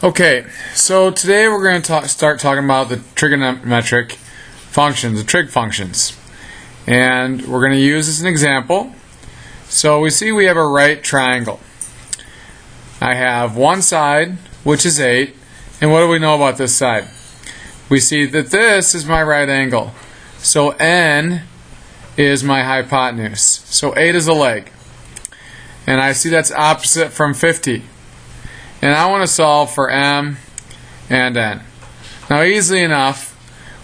Okay, so today we're going to start talking about the trigonometric functions, the trig functions. And we're going to use as an example. So we see we have a right triangle. I have one side, which is 8. And what do we know about this side? We see that this is my right angle. So n is my hypotenuse. So 8 is a leg. And I see that's opposite from 50. And I want to solve for m and n. Now easily enough,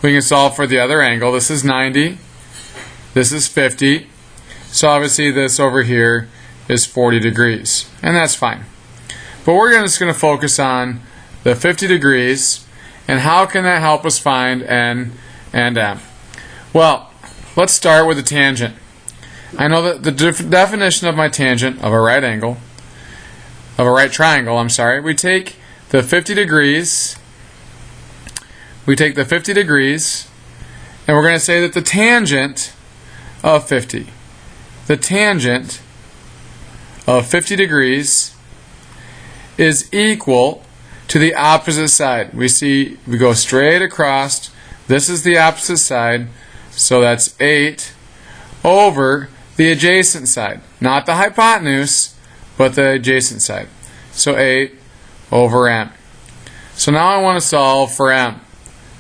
we can solve for the other angle. This is 90. This is 50. So obviously this over here is 40 degrees. And that's fine. But we're just going to focus on the 50 degrees. And how can that help us find n and m? Well, let's start with a tangent. I know that the definition of my tangent of a right angle, of a right triangle, we take the 50 degrees, and we're going to say that the tangent of 50 degrees is equal to the opposite side. We go straight across, this is the opposite side, so that's 8 over the adjacent side, not the hypotenuse, but the adjacent side. So 8 over m. So now I want to solve for m.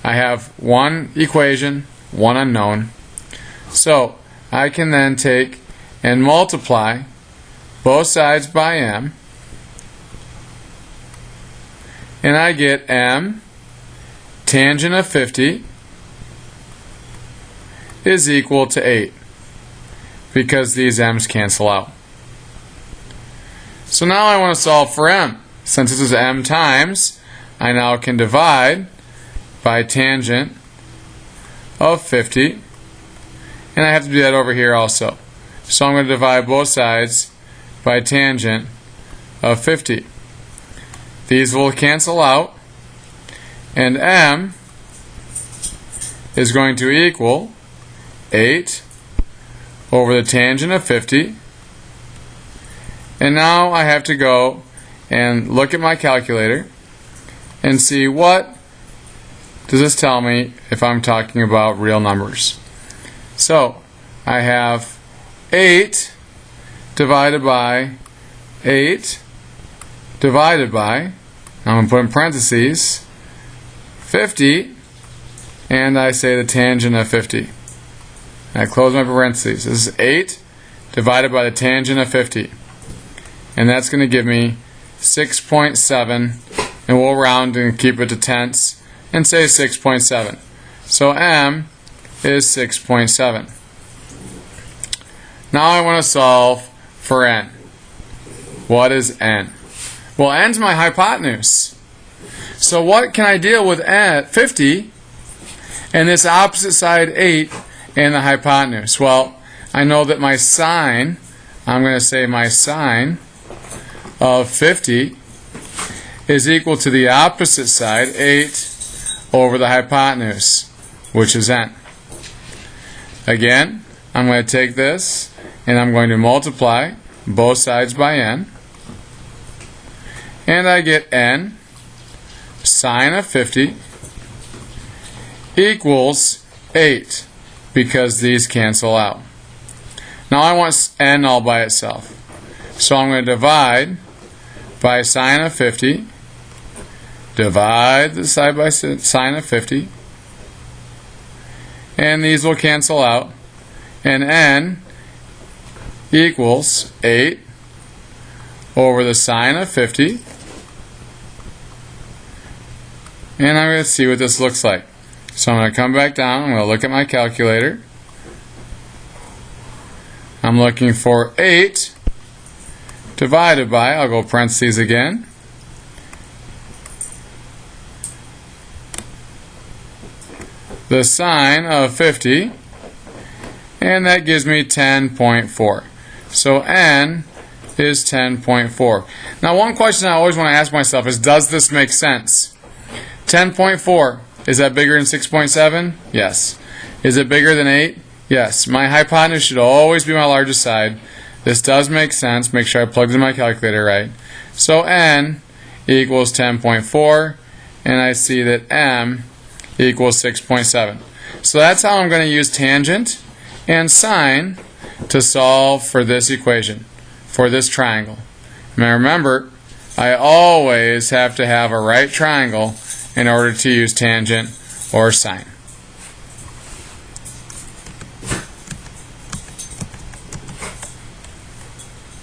I have one equation, one unknown. So I can then take and multiply both sides by m. And I get m tangent of 50 is equal to 8. Because these m's cancel out. So now I want to solve for m. Since this is m times, I now can divide by tangent of 50. And I have to do that over here also. So I'm going to divide both sides by tangent of 50. These will cancel out. And m is going to equal 8 over the tangent of 50. And now I have to go and look at my calculator and see what does this tell me if I'm talking about real numbers. So I have 8 divided by, I'm going to put in parentheses, 50, and I say the tangent of 50. I close my parentheses. This is 8 divided by the tangent of 50. And that's going to give me 6.7. And we'll round and keep it to tenths and say 6.7. So m is 6.7. Now I want to solve for n. What is n? Well, n's my hypotenuse. So what can I deal with n, 50 and this opposite side 8 and the hypotenuse? Well, I know that my sine, I'm going to say my sine of 50 is equal to the opposite side, 8 over the hypotenuse, which is n. Again, I'm going to take this and I'm going to multiply both sides by n. And I get n sine of 50 equals 8 because these cancel out. Now I want n all by itself. So I'm going to divide by sine of 50, divide the side by sine of 50, and these will cancel out, and n equals 8 over the sine of 50, and I'm going to see what this looks like. So I'm going to come back down, I'm going to look at my calculator, I'm looking for 8 divided by, I'll go parentheses again, the sine of 50, and that gives me 10.4. So n is 10.4. Now one question I always want to ask myself is, does this make sense? 10.4, is that bigger than 6.7? Yes. Is it bigger than 8? Yes. My hypotenuse should always be my largest side. This does make sense. Make sure I plugged in my calculator right. So n equals 10.4, and I see that m equals 6.7. So that's how I'm going to use tangent and sine to solve for this equation, for this triangle. Now remember, I always have to have a right triangle in order to use tangent or sine.